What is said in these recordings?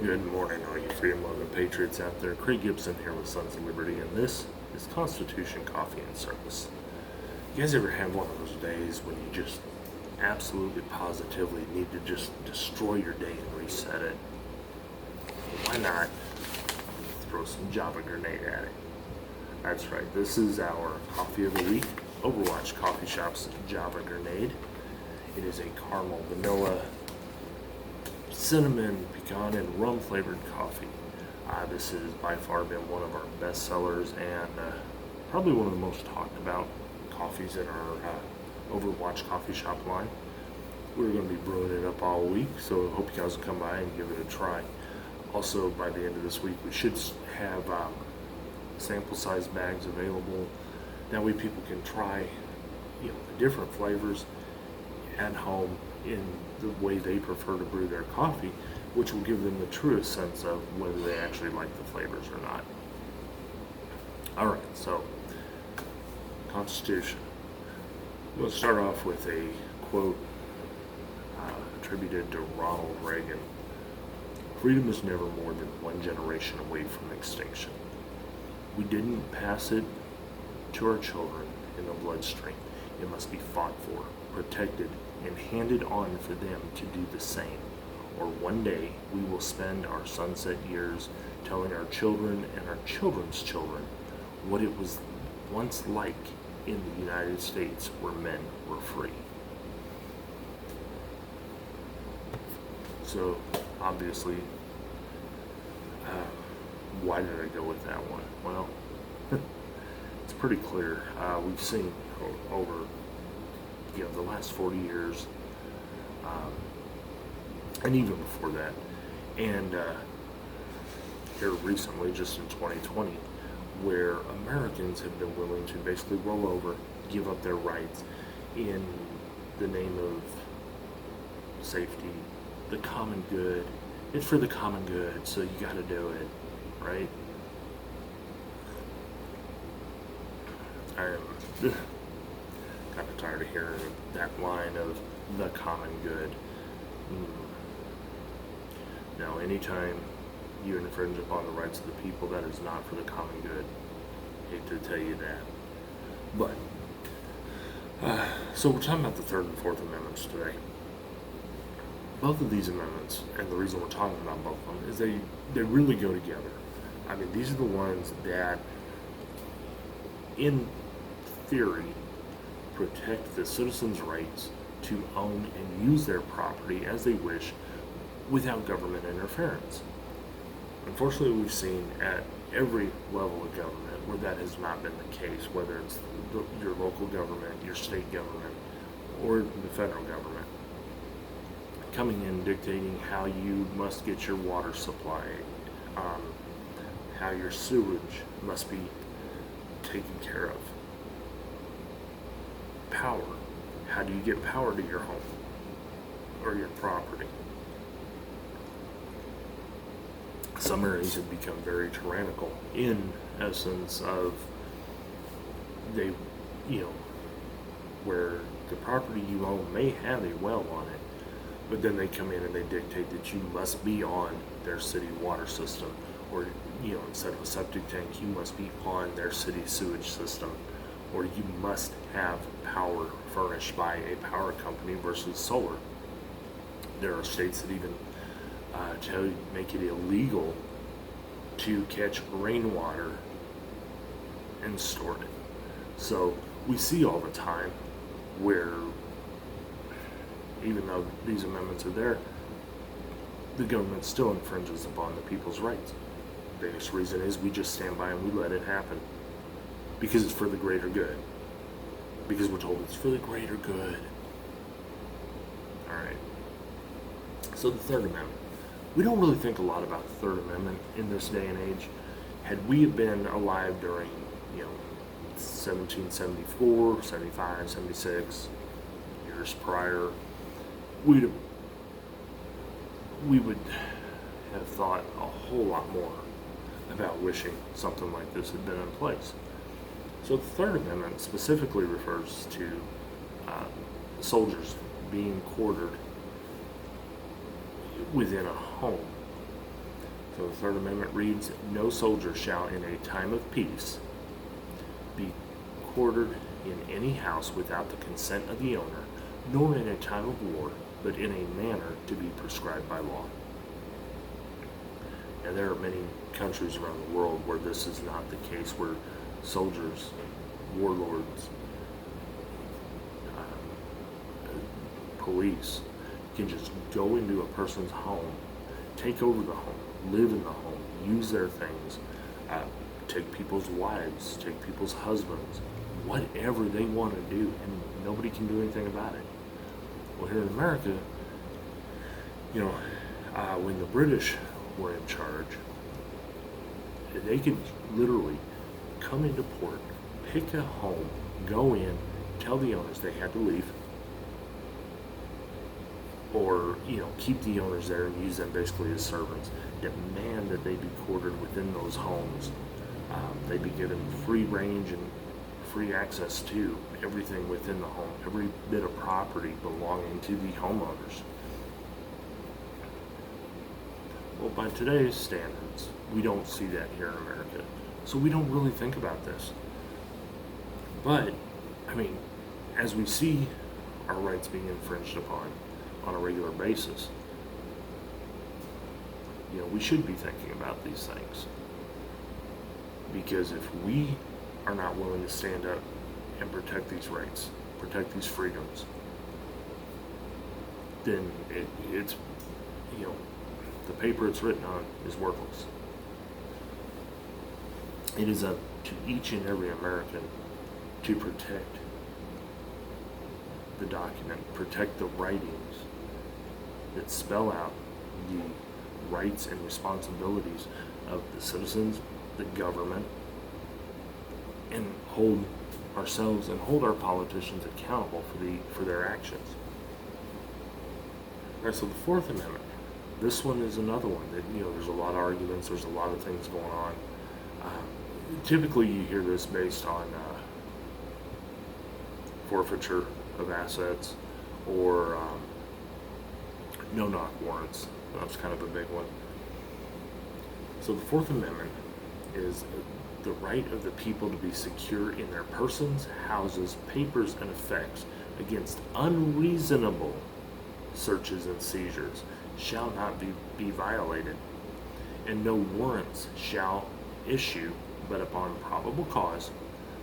Good morning, all you freedom-loving patriots out there. Craig Gibson here with Sons of Liberty, and this is Constitution Coffee and Service. You guys ever have one of those days when you just absolutely positively need to just destroy your day and reset it? Why not throw some Java Grenade at it? That's right, this is our coffee of the week, Overwatch Coffee Shop's Java Grenade. It is a caramel, vanilla, cinnamon, pecan, and rum flavored coffee. This has by far been one of our best sellers and probably one of the most talked about coffees in our Overwatch coffee shop line. We're going to be brewing it up all week, so I hope you guys will come by and give it a try. Also, by the end of this week, we should have sample size bags available. That way people can try the different flavors at home in the way they prefer to brew their coffee, which will give them the truest sense of whether they actually like the flavors or not. All right, so Constitution. We'll start off with a quote attributed to Ronald Reagan. Freedom is never more than one generation away from extinction. We didn't pass it to our children in the bloodstream. It must be fought for, protected, and handed on for them to do the same. Or one day we will spend our sunset years telling our children and our children's children what it was once like in the United States where men were free. So, obviously, why did I go with that one? Well, it's pretty clear. We've seen over the last 40 years, and even before that, and here recently, just in 2020, where Americans have been willing to basically roll over, give up their rights in the name of safety, the common good. It's for the common good, so you got to do it, right? I'm kind of tired of hearing that line of the common good. Now, anytime you infringe upon the rights of the people, that is not for the common good. Hate to tell you that. But, so we're talking about the Third and Fourth Amendments today. Both of these amendments, and the reason we're talking about both of them, is they really go together. I mean, these are the ones that, in theory, protect the citizens' rights to own and use their property as they wish without government interference. Unfortunately, we've seen at every level of government where that has not been the case, whether it's your local government, your state government, or the federal government, coming in dictating how you must get your water supply, how your sewage must be taken care of. Power. How do you get power to your home or your property? Some areas have become very tyrannical in essence of they, where the property you own may have a well on it, but then they come in and they dictate that you must be on their city water system, or instead of a septic tank, you must be on their city sewage system, or you must have power furnished by a power company versus solar. There are states that even make it illegal to catch rainwater and store it. So we see all the time where, even though these amendments are there, the government still infringes upon the people's rights. The biggest reason is we just stand by and we let it happen because it's for the greater good. Because we're told it's for the greater good. All right. So the Third Amendment. We don't really think a lot about the Third Amendment in this day and age. Had we been alive during, 1774, 75, 76, years prior, we would have thought a whole lot more about wishing something like this had been in place. So the Third Amendment specifically refers to soldiers being quartered within a home. So the Third Amendment reads, "No soldier shall in a time of peace be quartered in any house without the consent of the owner, nor in a time of war, but in a manner to be prescribed by law." Now, there are many countries around the world where this is not the case, where soldiers, warlords, police can just go into a person's home, take over the home, live in the home, use their things, take people's wives, take people's husbands, whatever they want to do, and nobody can do anything about it. Well, here in America, when the British were in charge, they could literally come into port, pick a home, go in, tell the owners they had to leave, or keep the owners there and use them basically as servants, demand that they be quartered within those homes. They be given free range and free access to everything within the home, every bit of property belonging to the homeowners. Well, by today's standards, we don't see that here in America, so we don't really think about this. But, as we see our rights being infringed upon on a regular basis, we should be thinking about these things. Because if we are not willing to stand up and protect these rights, protect these freedoms, then it's the paper it's written on is worthless. It is up to each and every American to protect the document, protect the writings that spell out the rights and responsibilities of the citizens, the government, and hold ourselves and hold our politicians accountable for their actions. All right, so the Fourth Amendment. This one is another one that, there's a lot of arguments, there's a lot of things going on. Typically you hear this based on forfeiture of assets or no-knock warrants. That's kind of a big one. So the Fourth Amendment is the right of the people to be secure in their persons, houses, papers, and effects against unreasonable searches and seizures shall not be violated, and no warrants shall issue but upon probable cause,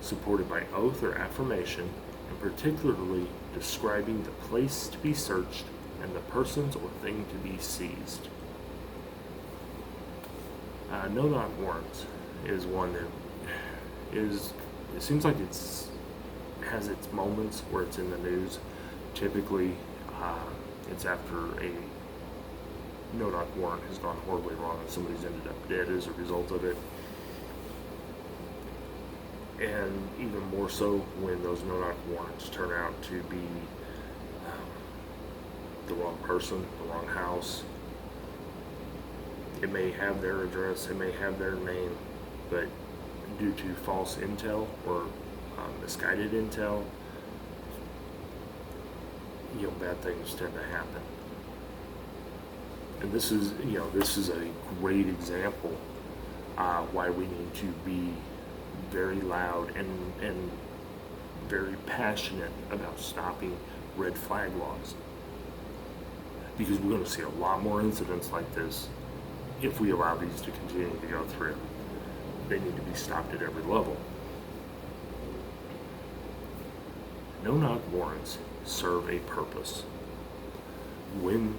supported by oath or affirmation, and particularly describing the place to be searched and the persons or thing to be seized. No-knock warrants is one that it seems like has its moments where it's in the news. Typically, it's after a no-knock warrant has gone horribly wrong and somebody's ended up dead as a result of it. And even more so when those no-knock warrants turn out to be the wrong person, the wrong house. It may have their address, it may have their name, but due to false intel or misguided intel, bad things tend to happen. And this is a great example why we need to be very loud and very passionate about stopping red flag laws. Because we're going to see a lot more incidents like this if we allow these to continue to go through. They need to be stopped at every level. No-knock warrants serve a purpose. When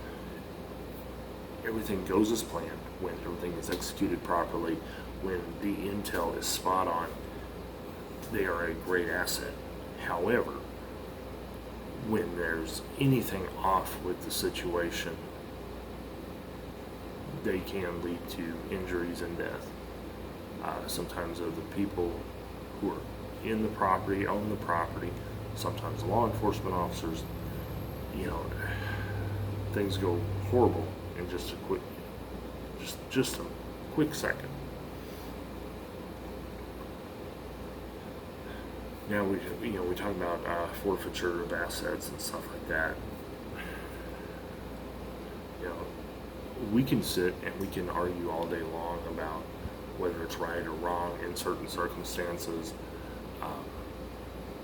everything goes as planned, when everything is executed properly, when the intel is spot on, they are a great asset. However, when there's anything off with the situation, they can lead to injuries and death. Sometimes of the people who are in the property, own the property, sometimes law enforcement officers, things go horrible in just a quick second. Now we talk about forfeiture of assets and stuff like that. we can sit and we can argue all day long about whether it's right or wrong in certain circumstances. Um,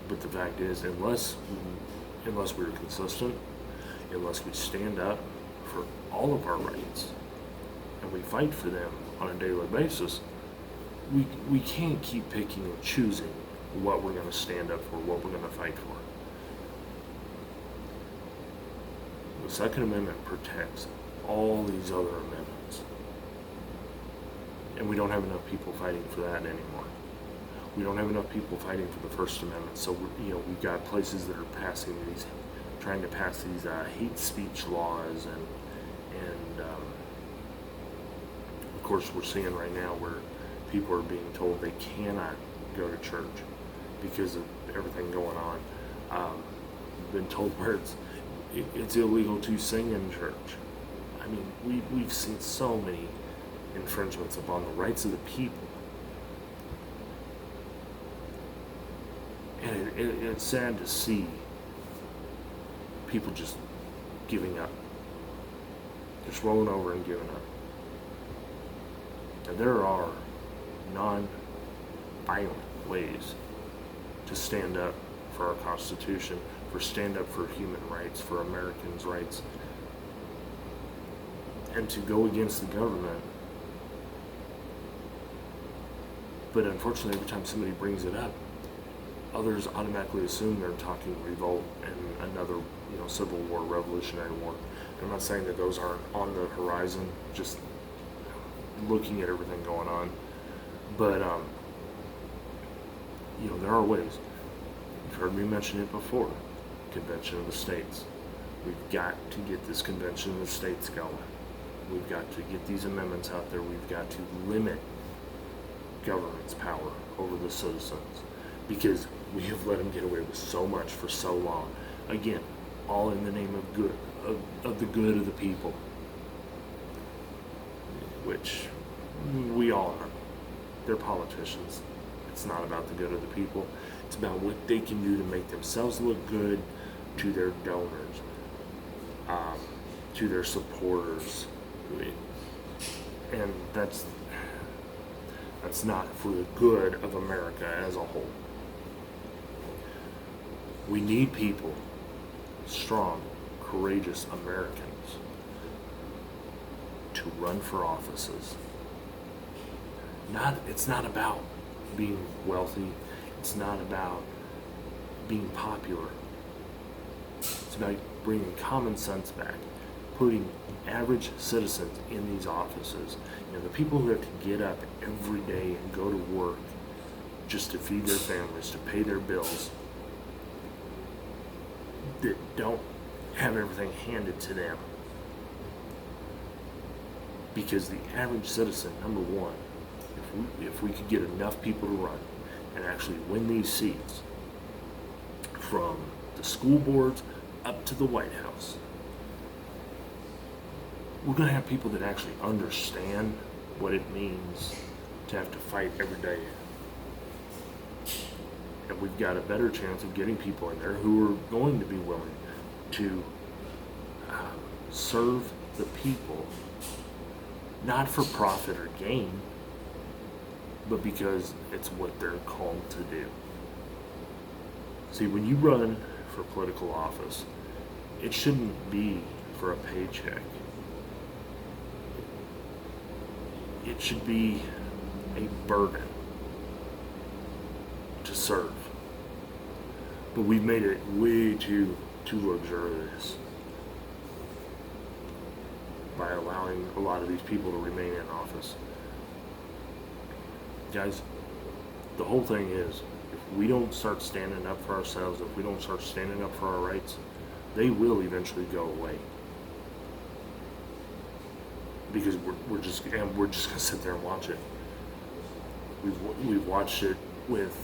but the fact is, unless we're consistent, unless we stand up for all of our rights and we fight for them on a daily basis, we can't keep picking and choosing what we're going to stand up for, what we're going to fight for. The Second Amendment protects all these other amendments. And we don't have enough people fighting for that anymore. We don't have enough people fighting for the First Amendment. So, we've got places that are trying to pass these hate speech laws, and of course we're seeing right now where people are being told they cannot go to church because of everything going on. Been told where it's illegal to sing in church. I mean, we've seen so many infringements upon the rights of the people. And it's sad to see people just giving up. Just rolling over and giving up. And there are non-violent ways to stand up for our Constitution, for stand up for human rights, for Americans' rights, and to go against the government. But unfortunately, every time somebody brings it up, others automatically assume they're talking revolt and another, civil war, revolutionary war. I'm not saying that those aren't on the horizon, just looking at everything going on. But, there are ways. You've heard me mention it before. Convention of the States. We've got to get this Convention of the States going. We've got to get these amendments out there. We've got to limit government's power over the citizens, because we have let them get away with so much for so long. Again, all in the name of good, of the good of the people, which we all are. They're politicians. It's not about the good of the people. It's about what they can do to make themselves look good to their donors, to their supporters, and that's not for the good of America as a whole. We need people, strong, courageous Americans, to run for offices. It's not about being wealthy. It's not about being popular. It's about bringing common sense back, putting average citizens in these offices. The people who have to get up every day and go to work just to feed their families, to pay their bills, that don't have everything handed to them. Because the average citizen, number one, if we could get enough people to run and actually win these seats, from the school boards up to the White House, we're going to have people that actually understand what it means to have to fight every day. And we've got a better chance of getting people in there who are going to be willing to serve the people, not for profit or gain, but because it's what they're called to do. See, when you run for political office, it shouldn't be for a paycheck. It should be a burden to serve. But we've made it way too luxurious by allowing a lot of these people to remain in office. Guys, the whole thing is, if we don't start standing up for ourselves, if we don't start standing up for our rights, they will eventually go away. Because we're just gonna sit there and watch it. We've watched it with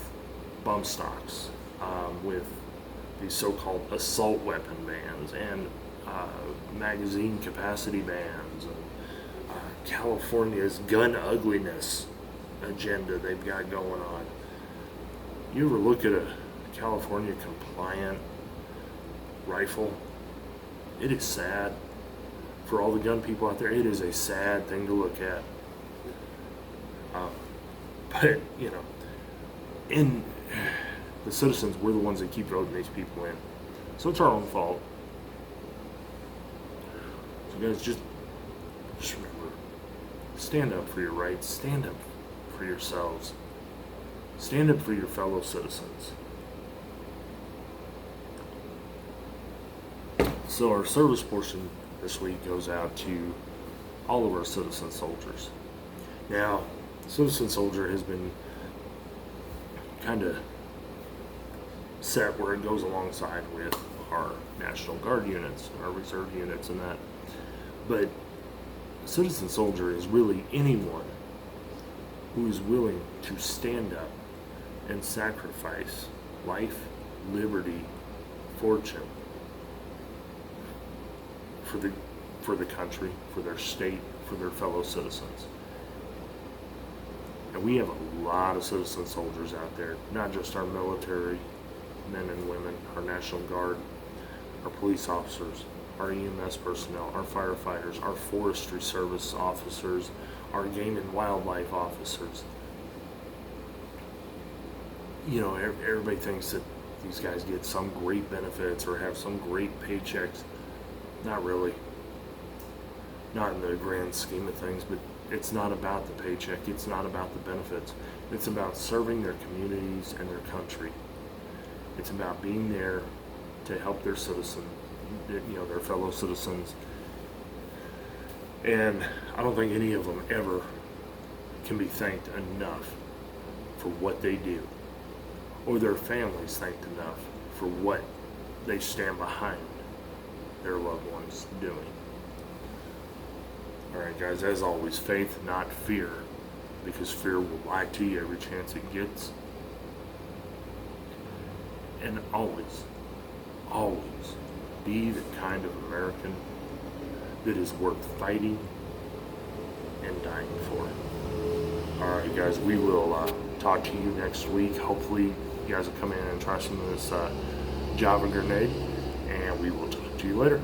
bump stocks, with these so-called assault weapon bans, and magazine capacity bans, and California's gun ugliness agenda they've got going on. You ever look at a California compliant rifle? It is sad for all the gun people out there, it is a sad thing to look at. But, you know, in the citizens, we're the ones that keep voting these people in. So it's our own fault. So guys, just remember, stand up for your rights, stand up for yourselves, stand up for your fellow citizens. So our service portion this week goes out to all of our citizen soldiers. Now, citizen soldier has been kind of set where it goes alongside with our National Guard units, our reserve units and that. But citizen soldier is really anyone who is willing to stand up and sacrifice life, liberty, fortune for the country, for their state, for their fellow citizens. And we have a lot of citizen soldiers out there, not just our military men and women, our National Guard, our police officers, our EMS personnel, our firefighters, our forestry service officers, our game and wildlife officers. You know, everybody thinks that these guys get some great benefits or have some great paychecks. Not really. Not in the grand scheme of things, but it's not about the paycheck. It's not about the benefits. It's about serving their communities and their country. It's about being there to help their citizen, you know, their fellow citizens. And I don't think any of them ever can be thanked enough for what they do, or their families thanked enough for what they stand behind their loved ones doing. Alright guys, as always, faith, not fear, because fear will lie to you every chance it gets. And always, always be the kind of American that is worth fighting and dying for. Alright guys, we will talk to you next week. Hopefully you guys will come in and try some of this Java grenade, and we will talk to you later.